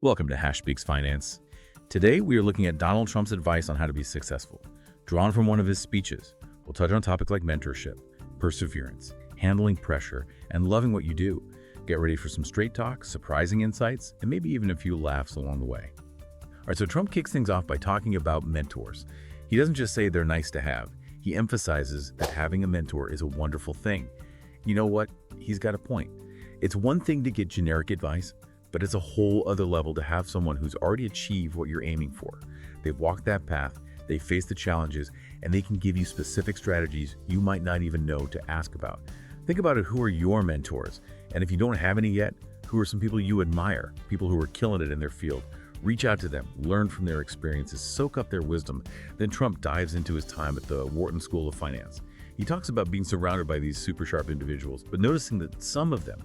Welcome to Hash Speaks Finance. Today, we are looking at Donald Trump's advice on how to be successful, drawn from one of his speeches. We'll touch on topics like mentorship, perseverance, handling pressure, and loving what you do. Get ready for some straight talk, surprising insights, and maybe even a few laughs along the way. All right, so Trump kicks things off by talking about mentors. He doesn't just say they're nice to have. He emphasizes that having a mentor is a wonderful thing. You know what? He's got a point. It's one thing to get generic advice, but it's a whole other level to have someone who's already achieved what you're aiming for. They've walked that path, they faced the challenges, and they can give you specific strategies you might not even know to ask about. Think about it, who are your mentors? And if you don't have any yet, who are some people you admire, people who are killing it in their field? Reach out to them, learn from their experiences, soak up their wisdom. Then Trump dives into his time at the Wharton School of Finance. He talks about being surrounded by these super sharp individuals, but noticing that some of them,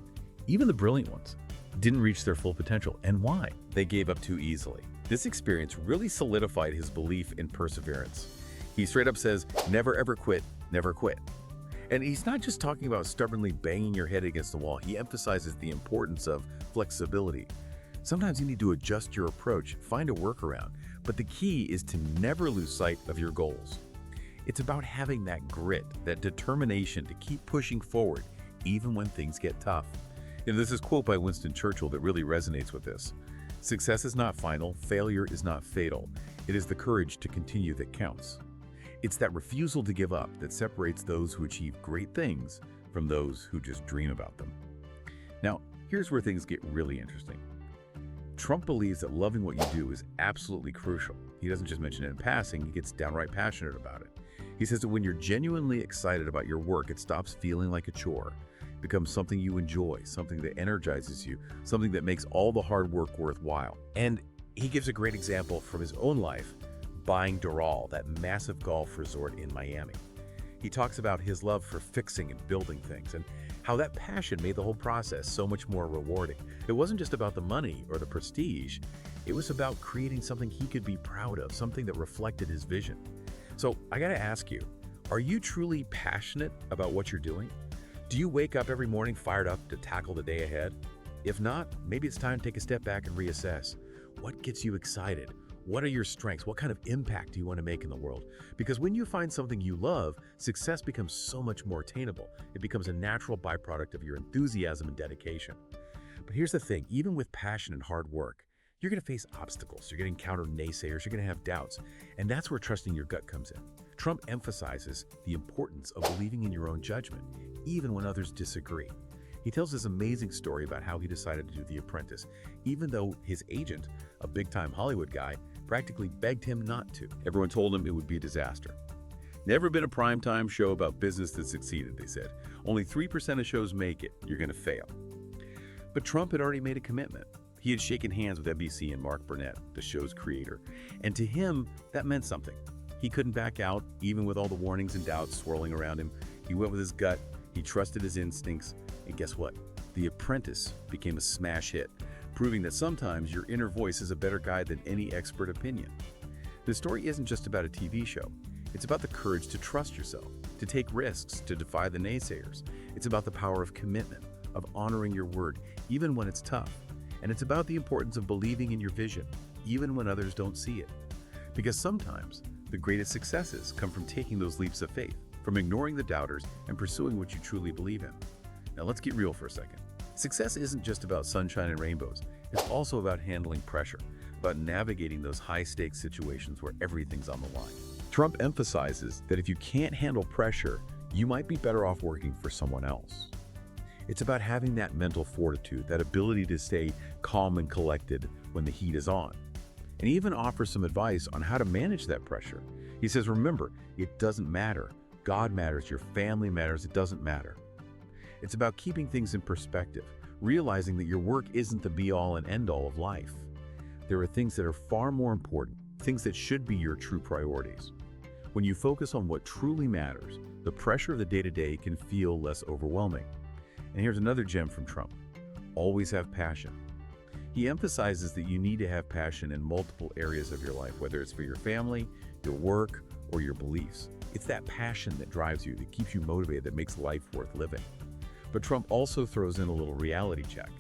even the brilliant ones, didn't reach their full potential. And why? They gave up too easily. This experience really solidified his belief in perseverance. He straight up says, never ever quit, never quit. And he's not just talking about stubbornly banging your head against the wall. He emphasizes the importance of flexibility. Sometimes you need to adjust your approach, find a workaround, but the key is to never lose sight of your goals. It's about having that grit, that determination to keep pushing forward, even when things get tough. This is a quote by Winston Churchill that really resonates with this. Success is not final, failure is not fatal. It is the courage to continue that counts. It's that refusal to give up that separates those who achieve great things from those who just dream about them. Now, here's where things get really interesting. Trump believes that loving what you do is absolutely crucial. He doesn't just mention it in passing, he gets downright passionate about it. He says that when you're genuinely excited about your work, it stops feeling like a chore. Becomes something you enjoy, something that energizes you, something that makes all the hard work worthwhile. And he gives a great example from his own life, buying Doral, that massive golf resort in Miami. He talks about his love for fixing and building things and how that passion made the whole process so much more rewarding. It wasn't just about the money or the prestige. It was about creating something he could be proud of, something that reflected his vision. So I gotta ask you, are you truly passionate about what you're doing? Do you wake up every morning fired up to tackle the day ahead? If not, maybe it's time to take a step back and reassess. What gets you excited? What are your strengths? What kind of impact do you want to make in the world? Because when you find something you love, success becomes so much more attainable. It becomes a natural byproduct of your enthusiasm and dedication. But here's the thing, even with passion and hard work, you're going to face obstacles. You're going to encounter naysayers. You're going to have doubts. And that's where trusting your gut comes in. Trump emphasizes the importance of believing in your own judgment, even when others disagree. He tells this amazing story about how he decided to do The Apprentice, even though his agent, a big-time Hollywood guy, practically begged him not to. Everyone told him it would be a disaster. Never been a primetime show about business that succeeded, they said. Only 3% of shows make it. You're going to fail. But Trump had already made a commitment. He had shaken hands with NBC and Mark Burnett, the show's creator. And to him, that meant something. He couldn't back out, even with all the warnings and doubts swirling around him. He went with his gut. He trusted his instincts, and guess what? The Apprentice became a smash hit, proving that sometimes your inner voice is a better guide than any expert opinion. The story isn't just about a TV show. It's about the courage to trust yourself, to take risks, to defy the naysayers. It's about the power of commitment, of honoring your word, even when it's tough. And it's about the importance of believing in your vision, even when others don't see it. Because sometimes the greatest successes come from taking those leaps of faith, from ignoring the doubters and pursuing what you truly believe in. Now let's get real for a second. Success isn't just about sunshine and rainbows. It's also about handling pressure, about navigating those high-stakes situations where everything's on the line. Trump emphasizes that if you can't handle pressure, you might be better off working for someone else. It's about having that mental fortitude, that ability to stay calm and collected when the heat is on. And he even offers some advice on how to manage that pressure. He says, remember, it doesn't matter. God matters, your family matters, it doesn't matter. It's about keeping things in perspective, realizing that your work isn't the be-all and end-all of life. There are things that are far more important, things that should be your true priorities. When you focus on what truly matters, the pressure of the day-to-day can feel less overwhelming. And here's another gem from Trump. Always have passion. He emphasizes that you need to have passion in multiple areas of your life, whether it's for your family, your work, or your beliefs. It's that passion that drives you, that keeps you motivated, that makes life worth living. But Trump also throws in a little reality check.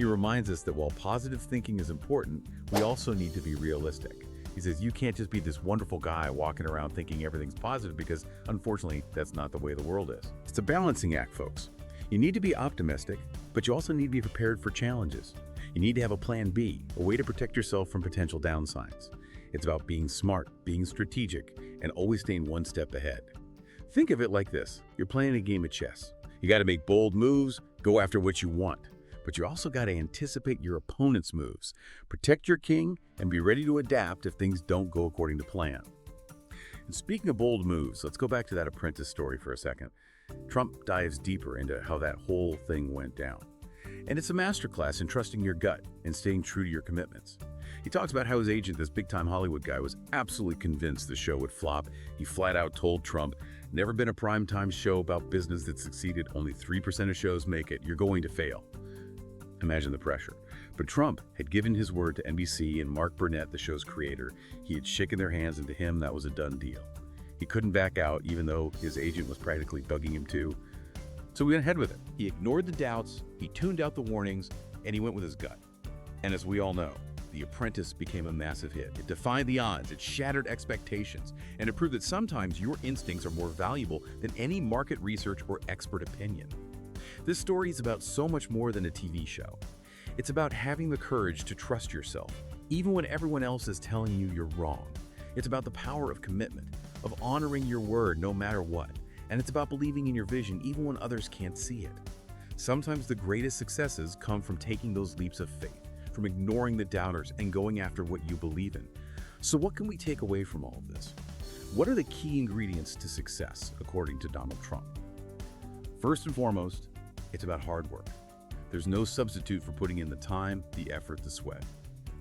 He reminds us that while positive thinking is important, we also need to be realistic. He says you can't just be this wonderful guy walking around thinking everything's positive because, unfortunately, that's not the way the world is. It's a balancing act, folks. You need to be optimistic, but you also need to be prepared for challenges. You need to have a plan B, a way to protect yourself from potential downsides. It's about being smart, being strategic, and always staying one step ahead. Think of it like this. You're playing a game of chess. You got to make bold moves, go after what you want. But you also got to anticipate your opponent's moves. Protect your king and be ready to adapt if things don't go according to plan. And speaking of bold moves, let's go back to that apprentice story for a second. Trump dives deeper into how that whole thing went down. And it's a masterclass in trusting your gut and staying true to your commitments. He talks about how his agent, this big-time Hollywood guy, was absolutely convinced the show would flop. He flat out told Trump, "Never been a primetime show about business that succeeded. Only 3% of shows make it. You're going to fail." Imagine the pressure. But Trump had given his word to NBC and Mark Burnett, the show's creator. He had shaken their hands, and to him, that was a done deal. He couldn't back out, even though his agent was practically bugging him too. So we went ahead with it. He ignored the doubts, he tuned out the warnings, and he went with his gut. And as we all know, The Apprentice became a massive hit. It defied the odds, it shattered expectations, and it proved that sometimes your instincts are more valuable than any market research or expert opinion. This story is about so much more than a TV show. It's about having the courage to trust yourself, even when everyone else is telling you you're wrong. It's about the power of commitment, of honoring your word no matter what. And it's about believing in your vision even when others can't see it. Sometimes the greatest successes come from taking those leaps of faith, from ignoring the doubters and going after what you believe in. So what can we take away from all of this? What are the key ingredients to success, according to Donald Trump? First and foremost, it's about hard work. There's no substitute for putting in the time, the effort, the sweat.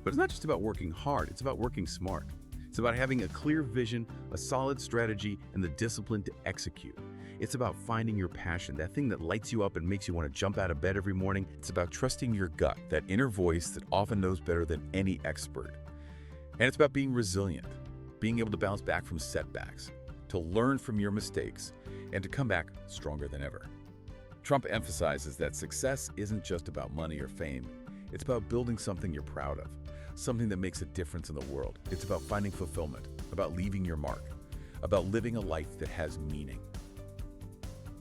But it's not just about working hard, it's about working smart. It's about having a clear vision, a solid strategy, and the discipline to execute. It's about finding your passion, that thing that lights you up and makes you want to jump out of bed every morning. It's about trusting your gut, that inner voice that often knows better than any expert. And it's about being resilient, being able to bounce back from setbacks, to learn from your mistakes, and to come back stronger than ever. Trump emphasizes that success isn't just about money or fame. It's about building something you're proud of, something that makes a difference in the world. It's about finding fulfillment, about leaving your mark, about living a life that has meaning.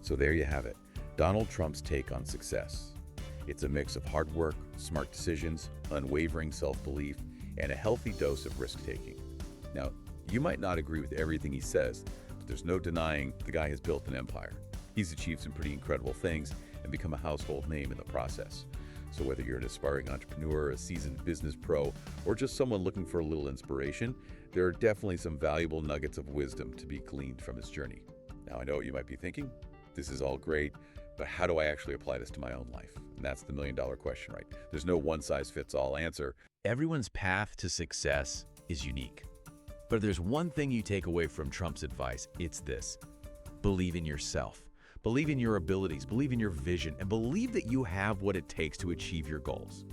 So there you have it, Donald Trump's take on success. It's a mix of hard work, smart decisions, unwavering self-belief, and a healthy dose of risk-taking. Now, you might not agree with everything he says, but there's no denying the guy has built an empire. He's achieved some pretty incredible things and become a household name in the process. So whether you're an aspiring entrepreneur, a seasoned business pro, or just someone looking for a little inspiration, there are definitely some valuable nuggets of wisdom to be gleaned from his journey. Now, I know what you might be thinking. This is all great, but how do I actually apply this to my own life? And that's the million-dollar question, right? There's no one-size-fits-all answer. Everyone's path to success is unique. But if there's one thing you take away from Trump's advice, it's this: believe in yourself. Believe in your abilities, believe in your vision, and believe that you have what it takes to achieve your goals.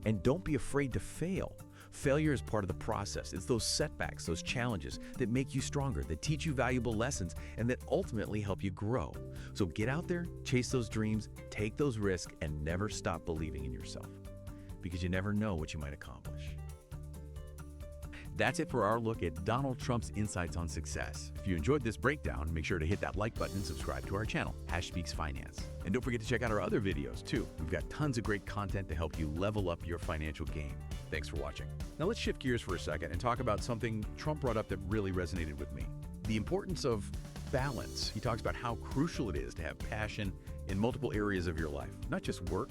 And don't be afraid to fail. Failure is part of the process. It's those setbacks, those challenges that make you stronger, that teach you valuable lessons, and that ultimately help you grow. So get out there, chase those dreams, take those risks, and never stop believing in yourself, because you never know what you might accomplish. That's it for our look at Donald Trump's insights on success. If you enjoyed this breakdown, make sure to hit that like button and subscribe to our channel, #SpeaksFinance. And don't forget to check out our other videos too. We've got tons of great content to help you level up your financial game. Thanks for watching. Now let's shift gears for a second and talk about something Trump brought up that really resonated with me: the importance of balance. He talks about how crucial it is to have passion in multiple areas of your life, not just work.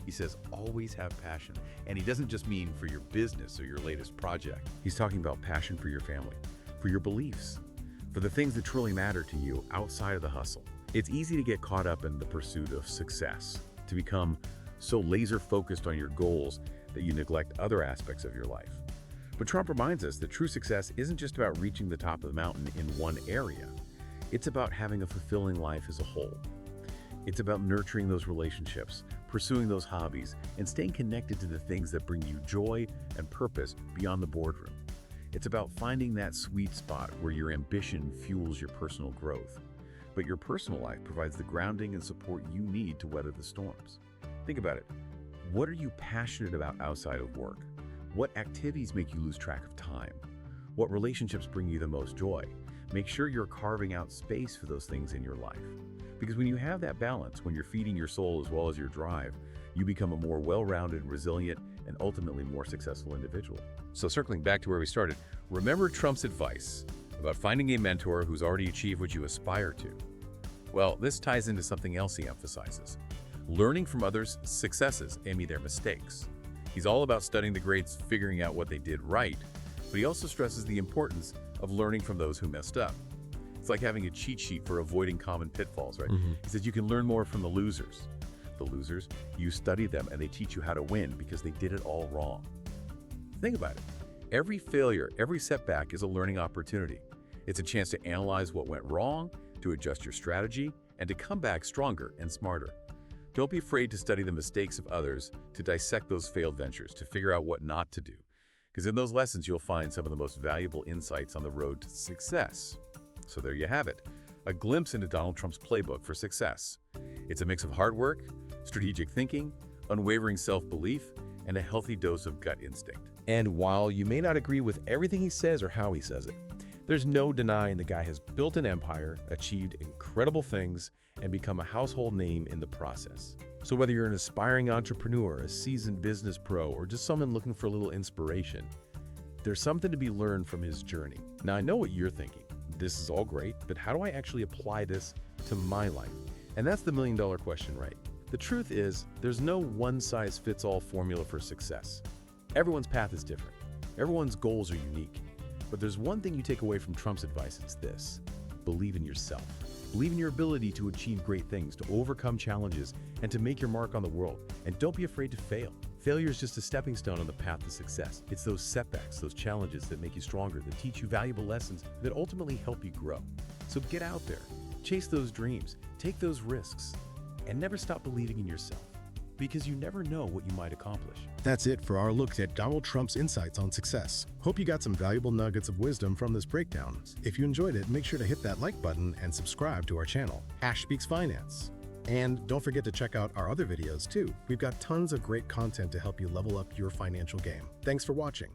He says always have passion. And he doesn't just mean for your business or your latest project. He's talking about passion for your family, for your beliefs, for the things that truly matter to you outside of the hustle. It's easy to get caught up in the pursuit of success, to become so laser focused on your goals that you neglect other aspects of your life. But Trump reminds us that true success isn't just about reaching the top of the mountain in one area. It's about having a fulfilling life as a whole. It's about nurturing those relationships, pursuing those hobbies, and staying connected to the things that bring you joy and purpose beyond the boardroom. It's about finding that sweet spot where your ambition fuels your personal growth, but your personal life provides the grounding and support you need to weather the storms. Think about it. What are you passionate about outside of work? What activities make you lose track of time? What relationships bring you the most joy? Make sure you're carving out space for those things in your life. Because when you have that balance, when you're feeding your soul as well as your drive, you become a more well-rounded, resilient, and ultimately more successful individual. So circling back to where we started, remember Trump's advice about finding a mentor who's already achieved what you aspire to. Well, this ties into something else he emphasizes: learning from others' successes and their mistakes. He's all about studying the greats, figuring out what they did right, but he also stresses the importance of learning from those who messed up. It's like having a cheat sheet for avoiding common pitfalls, right? He says you can learn more from the losers. The losers, you study them and they teach you how to win because they did it all wrong. Think about it. Every failure, every setback is a learning opportunity. It's a chance to analyze what went wrong, to adjust your strategy, and to come back stronger and smarter. Don't be afraid to study the mistakes of others, to dissect those failed ventures, to figure out what not to do. Because in those lessons, you'll find some of the most valuable insights on the road to success. So there you have it, a glimpse into Donald Trump's playbook for success. It's a mix of hard work, strategic thinking, unwavering self-belief, and a healthy dose of gut instinct. And while you may not agree with everything he says or how he says it, there's no denying the guy has built an empire, achieved incredible things, and become a household name in the process. So whether you're an aspiring entrepreneur, a seasoned business pro, or just someone looking for a little inspiration, there's something to be learned from his journey. Now, I know what you're thinking. This is all great, but how do I actually apply this to my life? And that's the million-dollar question, right? The truth is, there's no one-size-fits-all formula for success. Everyone's path is different. Everyone's goals are unique. But there's one thing you take away from Trump's advice, it's this: believe in yourself. Believe in your ability to achieve great things, to overcome challenges, and to make your mark on the world. And don't be afraid to fail. Failure is just a stepping stone on the path to success. It's those setbacks, those challenges that make you stronger, that teach you valuable lessons, that ultimately help you grow. So get out there, chase those dreams, take those risks, and never stop believing in yourself, because you never know what you might accomplish. That's it for our look at Donald Trump's insights on success. Hope you got some valuable nuggets of wisdom from this breakdown. If you enjoyed it, make sure to hit that like button and subscribe to our channel, #SpeaksFinance. And don't forget to check out our other videos too. We've got tons of great content to help you level up your financial game. Thanks for watching.